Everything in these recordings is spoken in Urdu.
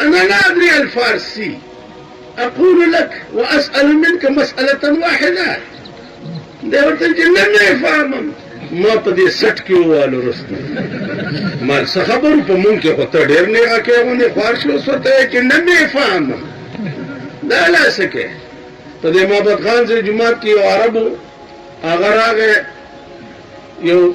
أنا لا أدري الفارسي أقول لك وأسأل منك مسألة واحدة دورت الجنة ما يفهم ما بدي سټ کې والو رسته مال څه خبرو په مونږ کې خو ته ډېر نه راکېونه فارسي وسته چې نه مې فهم دا لا سکے په دې محمد خان سے جمعات کې عربو هغه راغی یو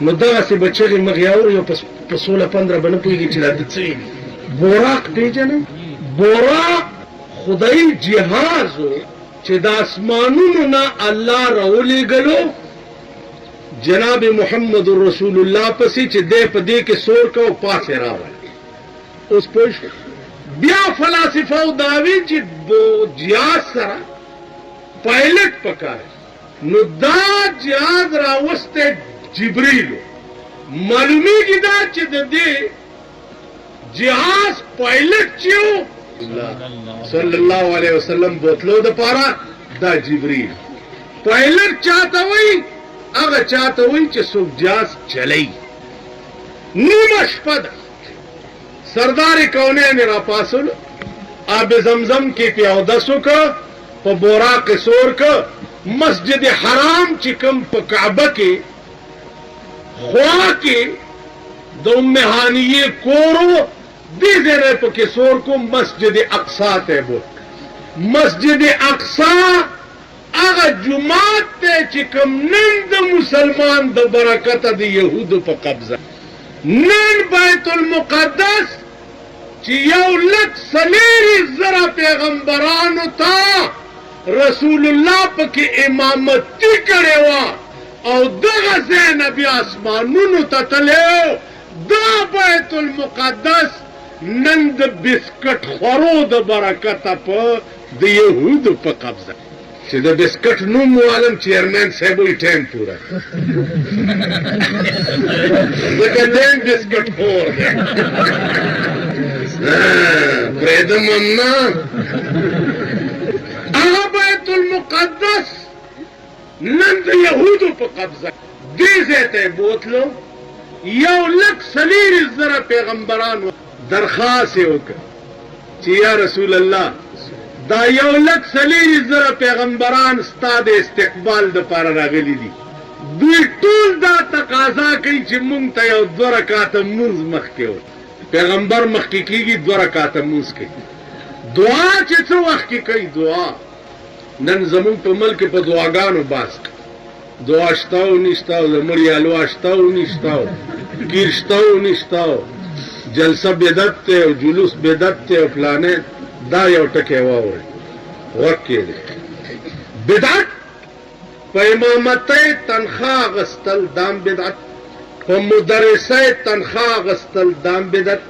نو دغسې به چغې مغې اوري او په 16-15 به نه پوهېږي چې دا د څه وي. بوراق پېژنئ؟ بوراق خدایي جهاز و چې د اسمانونو نه الله راولېږلو جناب محمد رسول الله پسې چې دی په دې کې سور کا او پاسې راوړی. اوس پوه شو؟ بیا فلاسفه دا ویل چې جهاز سره پایلټ پکار نو دا جهاز راوستی جبریلو. معلومیږي دا چې د دې جهاز پایلټ چې و صلی الله علیه وسلم بوتلو د پاره دا جبریل. پایلټ چاته وایي؟ هغه چاته وایي چې څوک جهاز چلی. نیمه شپه ده، سردار کونین را پاسولو، آب زمزم کې پې اودس وکړه، په بوراق سور که، مسجد حرام چې کوم په کعبه کې خوا کې د ام هانیې کور و دې ځای نه پکې سور کو، مسجد اقصا ته بوت. مسجد اقصا هغه جومات دی چې کوم نن د مسلمان د برکته د یهودو په قبضه. نن بیت المقدس چې 1,40,000 پیغمبرانو ته رسول الله پکې امامتي کړې وه او دغه ځای نه بیا اسمانونو ته تللی و. دا بیت المقدس نن د بسکټ خورو د برکته په د یهودو په قبضه چې د بسکټ نوم معلم چیرمن صاحب وي ټایم پوره ځکه ټایم بسکټ خور دی. پرېږدم هم نه. هغه بیت المقدس نن د یهودو په قبضه. دې ځای ته یې بوتلو، 1,40,000 پیغمبرانو درخواست یې وکړ چې یا رسول الله دا 1,40,000 پیغمبران ستا د استقبال دپاره راغلي دي. دوی ټول دا تقاضا کوي چې مونږ ته یو 2 رکعته مونځ مخکې و. پیغمبر مخکې کېږي 2 رکعته مونځ کوي. دعا چې څه وخت کې کوي دعا. نن زمونږ په ملک په دعاګانو باس دعا شته او نشته او د مړي حلوا شته او نشته او کیر شته او نشته او جلسه بدعت دی او جلوس بدعت دی او فلانې. دا یو ټکی واورئ، غوږ کېږدئ. بدعت په امامتۍ تنخوا اخیستل دام بدعت، په مدرسۍ تنخوا اخیستل دام بدعت،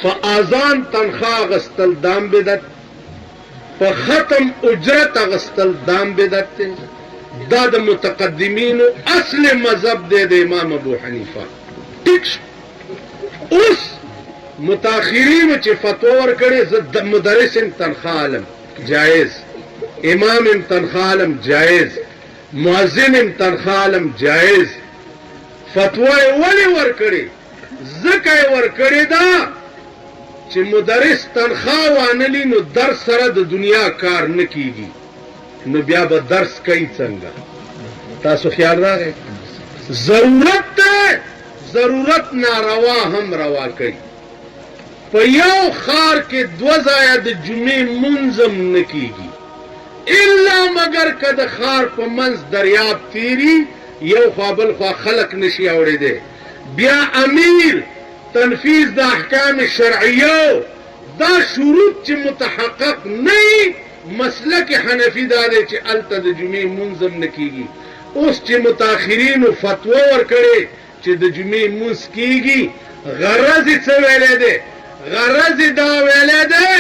په اذان تنخوا اخیستل دام بدعت، په ختم اجرت اخیستل دام بدعت دی. دا د متقدمینو اصل مذهب دی د امام ابو حنیفه. ټیک شو. اوس متاخرینو چې فتوا ورکړې زه د مدرس یم تنخوا علم جایز، امام یم تنخوا علم جایز، مؤذن یم تنخوا علم جایز. فتوا یې ولې ورکړې؟ ځکه یې ورکړې ده چې مدرس تنخوا وانلي نو درس سره د دنیا کار نه کیږي، نو بیا به درس کوي څنګه؟ تاسو خیال راغی؟ ضرورت ده، ضرورت ناروا هم روا کوي. په یو ښار کې 2 ځایه د جمعې مونځ هم نه کیږي الا مګر که د ښار په منځ دریاب تیري، یو خوا بل خوا خلق نشي اورېدی. بیا امیر تنفیذ د احکام شرعیه دا شروط چې متحقق نه وي، مسلک حنفي دا دی چې هلته د جمعې مونځ هم نه کیږي. اوس چې متاخرینو فتوا ورکړې چې د جمعې مونځ کیږي، غرض یې څه ویلی دی؟ غرض دا ویلی دی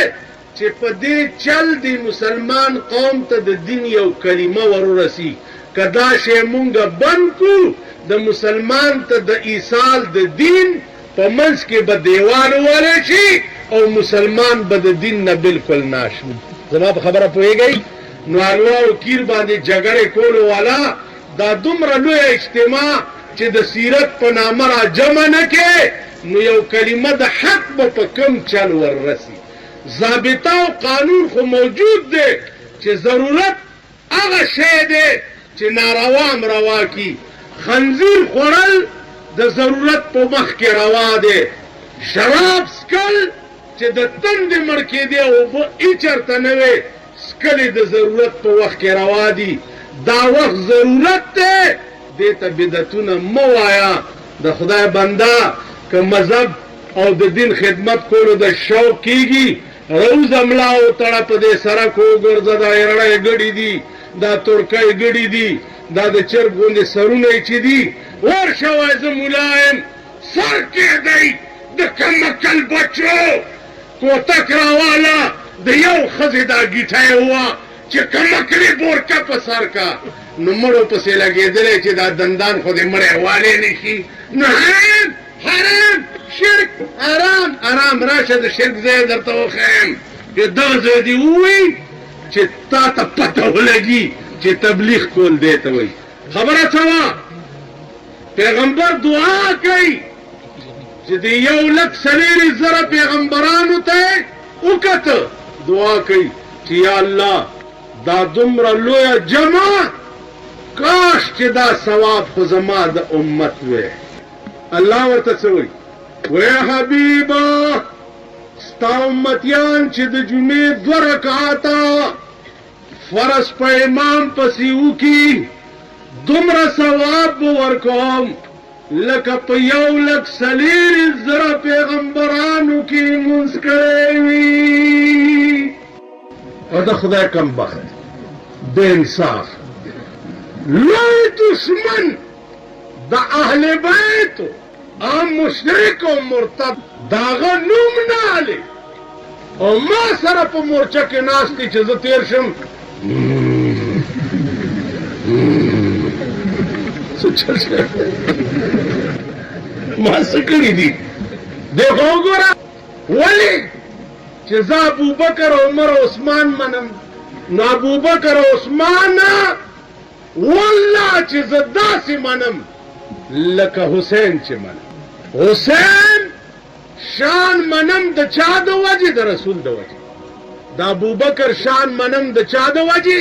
چې په دې چل د مسلمان قوم ته د دین یو کلمه ورورسي. که دا شی مونږه بند کړو، د مسلمان ته د ایصال د دین په منځ کې به دیوال وولی شي او مسلمان به د دین نه بلکل ناشو. زما په خبره پوهېږئ؟ نو حلوا او کیر باندې جګړې کولو والا دا دومره لویه اجتماع چې د سیرت په نامه را جمع نه کې، نو یو کلمه د حق به په کم چل وررسي. ضابطه او قانون خو موجود دی چې ضرورت هغه شی دی چې ناروا هم روا کی. خنزیر خوړل د ضرورت په مخ کې روا دی. شراب څکل چې د تندې مړ کېدی او اوبه هېچېرته نه وې څکلې د ضرورت په وخت کې روا دي. دا وخت ضرورت دی، دیتا بدعتونه مو وایا د خدای بنده که مذهب او د دین خدمت کولو د شوق کیږي روز املا او تړه په دې سره کو ګرځه دا ایرړې ګړې دي دا ترکای ګړې دي دا د چرګ غوندې سرونه چې دي ورشه وای زه ملایم سر کېږدئ د کمکل بچو کوتک راواله د یو ښځې دا ګیټی وه چې کمکلې بورکه په سر کا نو مړو پسې لګېدلی چې دا دندان خو دې مړی والی نه شي نو حرام حرام شرک حرام حرام راشه د شرک ځای درته وښیم چې دغه ځای دې ووایي چې تا ته پته ولګي چې تبلیغ کول دی ته وایي خبره څه وه پیغمبر دعا کوي چې د 1,40,000 پیغمبرانو ته وکته دعا کوي چې یا الله دا دومره لویه جمع کاش چې دا ثواب خو زما د امت وی الله ورته څه وایي وی حبیبه ستا امتیان چې د جمعې 2 رکعاته فرض په امام پسې وکړي دومره ثواب به ورکوم لکه په 1,40,000 پیغمبرانو کې لمونځ کړی وي او د خدای کم بخت بے انصاف لوی دشمن د اهل بیت عام مشرک او مرتد داغه نوم نه علي او ما سره په مورچه کې ناست دي چې زه تیر شم ما څه کړي دي دغه وګوره ولې چې زه ابوبکر عمر عثمان منم نو ابوبکر عثمان والله چې زه داسې منم لکه حسین چې منم حسین شان منم د چا د وجې د رسول د وجې د ابوبکر شان منم د چا د وجې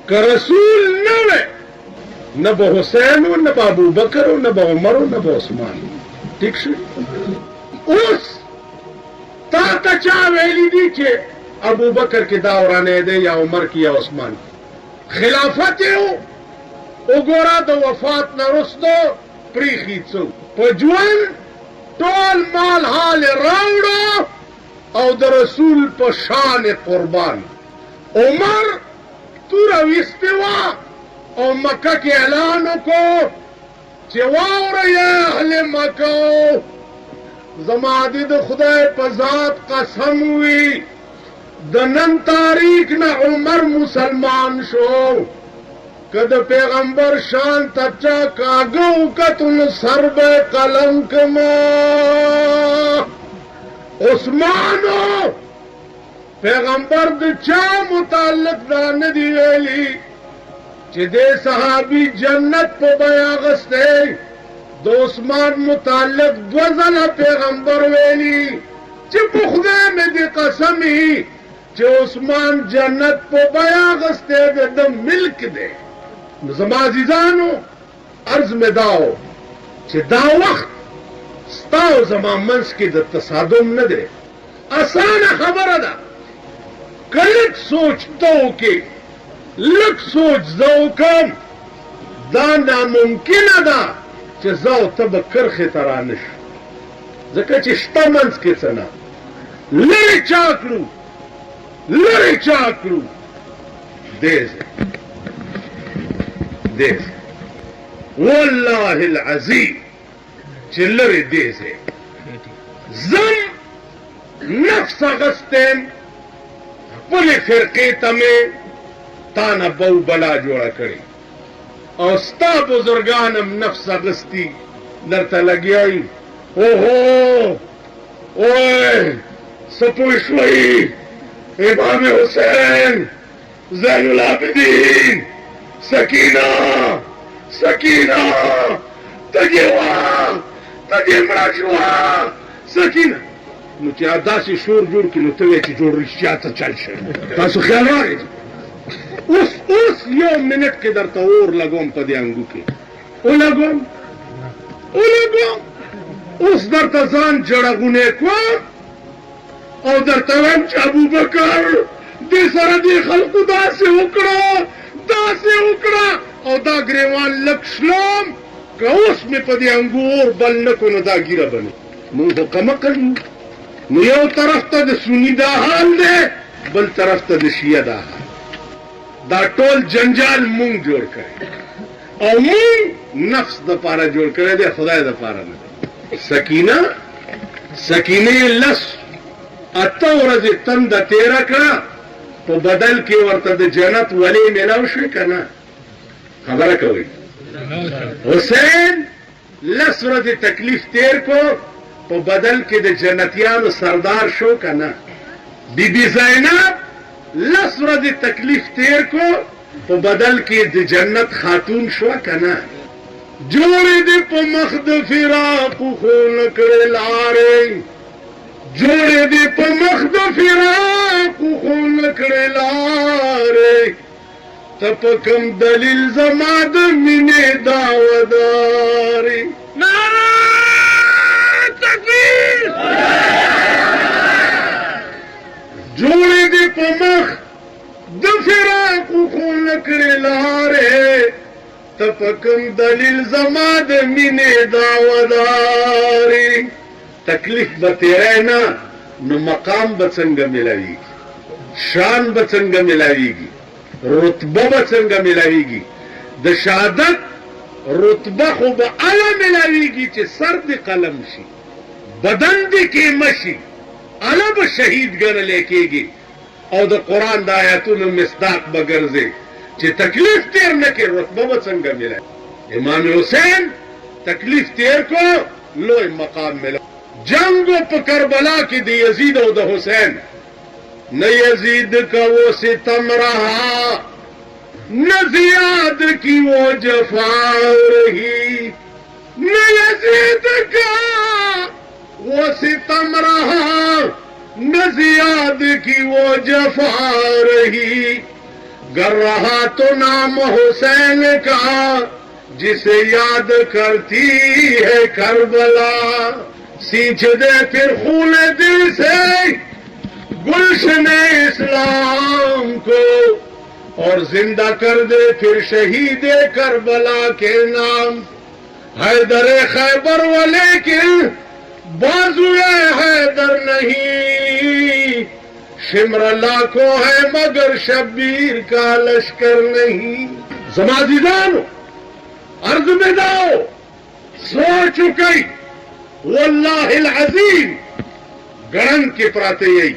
که رسول نه وی نه به حسین و نه به ابوبکر و نه به عمر و نه به عثمان ٹھیک شو اوس تا ته چا ویلی دي چې ابوبکر کې دا ورانه دی یا عمر کې یا عثمان خلافت یو وګوره د وفات نه وروسته پریښي څو په ژوند ټول مال حال راوړه او د رسول په شان قربان عمر توره ویستې وه او مکه کې اعلان وکړو چې واورئ اهل مکه زما دې د خدای په ذات قسم وي د نن تاریخ نه عمر مسلمان شو که د پیغمبر شان ته چا کاږه وکتو نو سر به قلم کما عثمانو پیغمبر د چا متعلق دا نه دی ویلي چې دې صحابي جنت په بیان غسته د عثمان متعلق 2 ځله پیغمبر ویلي چې په خدای مې دې قسمي چې عثمان جنت په بیان غسته د ملک دی نو زما عزیزانو عرض مې داو چې دا وخت ستا او زما منځ کې د تصادم نه دی اسانه خبره ده که لږ سوچ ته وکړې لږ سوچ زه وکړم دا ناممکنه ده چې زه او ته به کرښې ته را نه شو ځکه چې شته منځ کې څه نه لرې چا کړو لرې چا کړو دې ځای والله العظیم چې لرې دې ځای زم نفس اغستیم خپلې فرقې ته مې تا نه بو بلا جوړه کړې او ستا بزرګانم نفس اغستی درته لګیایي اوهو اوی څه پوه شوئ امام حسین زین العابدین سکینه سکینه ته دې وه ته دې مړه شوه سکینه نو چې داسې شور جوړ کړي نو ته وایې چې جوړ رښتیا ته چل شي تاسو خیال راغی اوس 1 منټ کې درته اور لګوم په دې انګو کې ولګوم اوس درته ځان جړغونی کوم او درته وایم چې ابوبکر دې سره دې خلقو داسې وکړه او دا گریوان لکشلوم که اوس می پا دی انگور بل نکو نو دا گیره بنی مونږ خو کمقل نو یو طرف ته د سنی دا حال دی بل طرف ته د شیعه دا حال دا ټول جنجال مونږ جوړ کړی او مونږ نفس د پاره جوړ کړی دی خدای د پاره نه سکینه لس اته ورځې تنده تیره کړه په بدل کې ورته د جنت ولی میلاو شوې که نه خبره کوئ حسین لس ورځې تکلیف تیر کو په بدل کې د جنتیانو سردار شو که نه بی بی زینب لس ورځې تکلیف تیر کو په بدل کې د جنت خاتون شو که نه جوړې دې په مخ د فراقو خو نه کړې لارې جوړې دې په مخ د فراقو خو نه کړې لارې ته په کوم دلیل زما د مینې دعوهدارې نعره تکبیر جوړې دې په مخ د فراقو خو نه کړې لارې ته په کوم دلیل زما د مینې دعوهدارې تکلیف به تیری نه نو مقام به څنګه ملاویږي شان به څنګه ملاویږي رتبه به څنګه ملاویږي د شهادت رتبه خو به اله ملاویږي چې سر دې قلم شي بدن دې کیمه شي اله به شهید ګڼلی کېږي او د قرآن د آیاتونو مصداق به ګرځې چې تکلیف تیر نه کې رتبه به څنګه ملاوي امام حسین تکلیف تیر کو لوی مقام ملا جنگو په کربلا کې د یزید او د حسین نہ یزید کا وہ ستم رہا نہ زیاد کی وہ جفا رہی نہ یزید کا وہ ستم رہا نہ زیاد کی وہ جفا رہی گر رہا تو نام حسین کا جسے یاد کرتی ہے کربلا سینچ دے پھر خون دل سے گلشن اسلام کو اور زندہ کر دے پھر شہید کربلا کے نام حیدر خیبر ولیکن بازوئے حیدر نہیں شمر لاکھوں ہے مگر شبیر کا لشکر نہیں زمازیدانو عرض میں داؤ سو چکی واللہ العظیم گرن کے پراتے یہی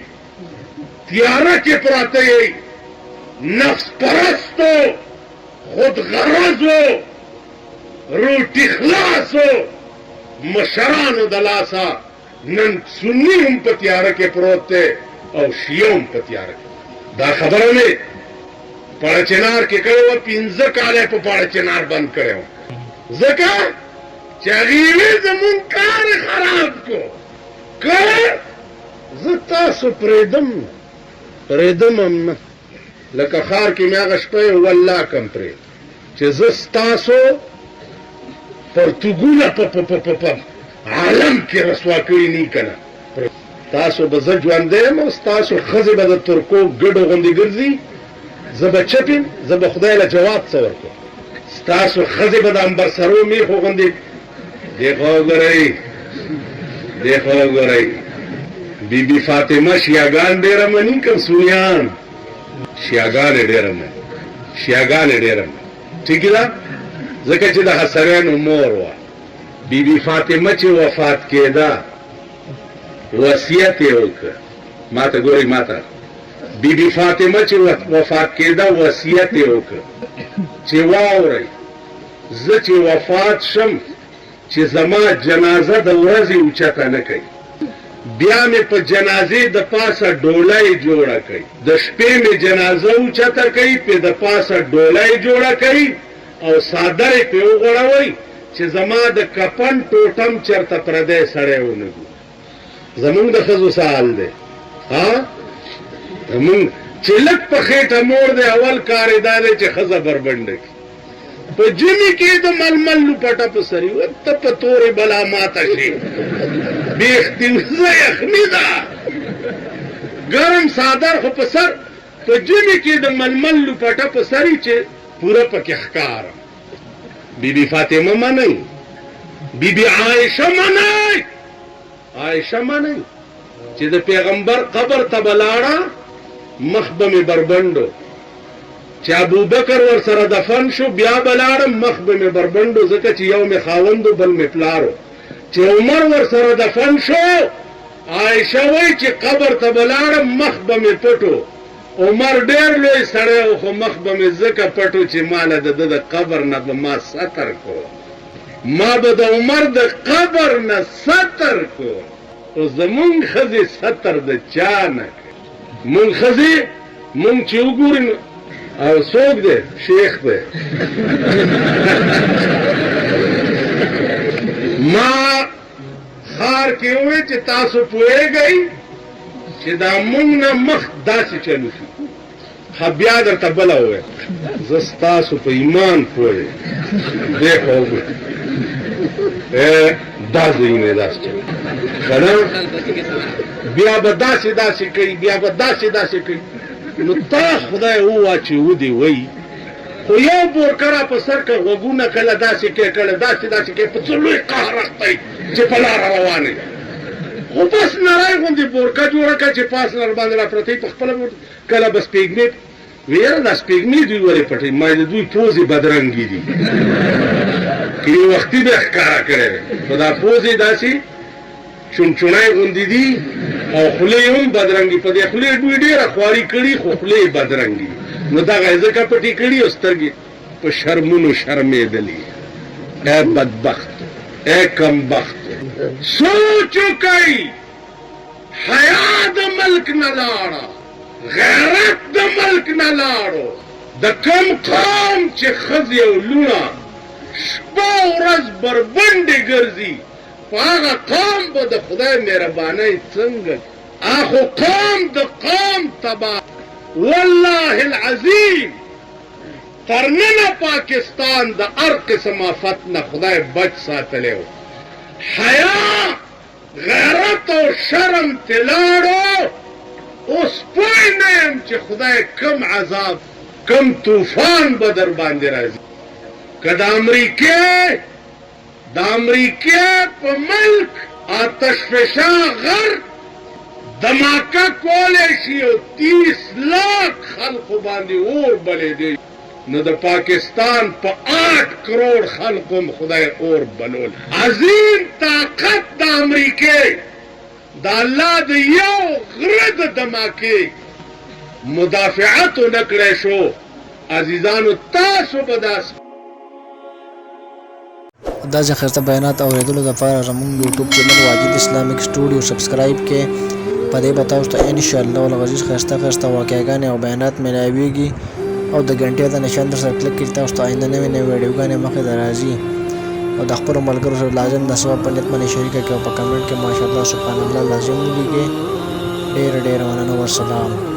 تیارہ کے پراتے یہی نفس پرست ہو خود غرض ہو روٹی خلاص ہو مشران و دلاسا نن سنی ہم پا تیارہ کے پروتے او شیعوں پا تیارہ کے دا خبروں نے پاڑا چنار کے کرے ہوا پینزہ کالے پا پاڑا چنار بند کرے ہوا زکا چاگیوی زمون کار خراب کو کر زتا سو پریدم امنا لکا خار کی میاغش پہ واللہ کم پرید چه زستاسو پرتگولا پا عالم کی رسوا کری نی کنا تاسو بزد جواندیم و ستاسو خزی بزد ترکو گڑو غندی گرزی زبا چپین زبا خدای لجواب سور کو ستاسو خزی بزد انبر سرو میخو غندی دیکھو گرئی بی بی فاطمہ شیعگان دیر منی کم سویان شیعگان دیر من ٹھیک دا ذکر چی دا حسرین امور وا بی بی فاطمہ چی وفات کے دا وصیت اوکر ماتا گوری ماتا بی بی فاطمہ چی وفات کے دا وصیت اوکر چی واو رئی ز چی وفات شم چې زما جنازه د ورځې اوچته نه کوي بیا مې په جنازې د پاسه ډولۍ جوړه کوي د شپې مې جنازه اوچته کوي په د پاسه ډولۍ جوړه کوي او څادر یې پې وغوړوئ چې زما د کفن ټوټم چېرته پردی سړی ونه ګوري زمونږ د ښځو څه حال دی زمونږ چې لږ په خېټه موړ دی اول کار یې دا دی چې ښځه بربنډه کړي په جمی کې د ململ لپټه په سری و ته په تورې بلا ماته شي بیختی وزه یخني ده ګرم څادر خو په سر په جمی کې د ململ لپټه په سری چې پورا پکې ښکار بیبي فاطمه منئ بیبي عائشه منئ عائشه منئ چې د پیغمبر قبر ته بلاړه مخ به مې بربنډو چې ابوبکر ور سره دفن شو بیا بلاړم مخ به مې بربنډو ځکه چې یو مې خاوندو بل مې پلارو چې عمر ور سره دفن شو عائشه وایي چې قبر ته بلاړم مخ به مې پټو عمر ډېر لوی سړی و خو مخ به مې ځکه پټو چې ماله د ده د قبر نه به ما ستر کو ما به د عمر د قبر نه ستر کو او زمونږ ښځې ستر د چا نه کوي مونږ ښځې مونږ چې وګورو او څوک دی شیخ دی ما خار کې وویل چې تاسو پوهېږئ چې دا مونږ نه مخ داسې چلو شو ښه بیا درته بله وویل زه ستاسو په ایمان پوهېږم دی خو وګورئ دا ځایونه داسې چلو که نه بیا به داسې کوي بیا به داسې کوي نو تا خدای ووا چې ودې وایي خو یو بورکره په سر که غوږونه کله داسې کوي کله داسې کوي په څه لوی قهر اختی چې په لاره روانې خو بس نری غوندې بورکه جوړه کړه چې پاس لر باندې را پرتې په خپله کله به سپېږمې ویره دا سپېږمې دوی ولې پټوي ما د دوی پوزې بدرنګې دي که یو وختي به یې ښکاره کړی دی خو دا پوزې داسې چونچونی غوندې دي او خولې هم بدرنګې په دې خولې دوی ډېره خواري کړي خو خولې یې بدرنګې نو دغه یې ځکه پټې کړي او سترګې په شرمونو شرمېدلي ای بدبختو ای کمبختو سوچ وکئ حیا د ملک نه لاړه غیرت د ملک نه لاړو د کم قوم چې ښځې او لوڼه شپه ورځ بربنډې ګرځي په هغه قوم به د خدای مهربانۍ څنګه اخو قوم د قوم تباه والله العظیم تر ننه پاکستان د هر قسم آفت نه خدای بچ ساتلی و حیا غیرت او شرم تې لاړو اوس پوه نه یم چې خدای کم عذاب کم طوفان به در باندې راځي که د امریکې په ملک آتش فشا غر دماکه کولی شي او 30 لاک خلقو باندې اور بلیدی نو د پاکستان په 8 کروڑ خلقو هم خدای اور بلول عظیم طاقت د امریکې د الله د یو غره د دماکې مدافعت ونه کړی شو عزیزانو تاسو به داسې داسې ښایسته بیانات اورېدلو دپاره زموږ YouTube channel Wajid Islamic studio subscribe کړئ په دې به تاسو ته انشاءالله العزیز ښایسته واقعګانې او بیانات میلاویږي او د ګنټې د نشان در سره کلیک کړئ تاسو ته آینده نوې ویډیوګانې مخې ته راځي او د خپلو ملګرو سره لازم د ثواب په نیت باندې شریکه کړئ او په کمنټ کې ماشاءالله سبحان الله لازم ولیکئ ډېره مننه والسلام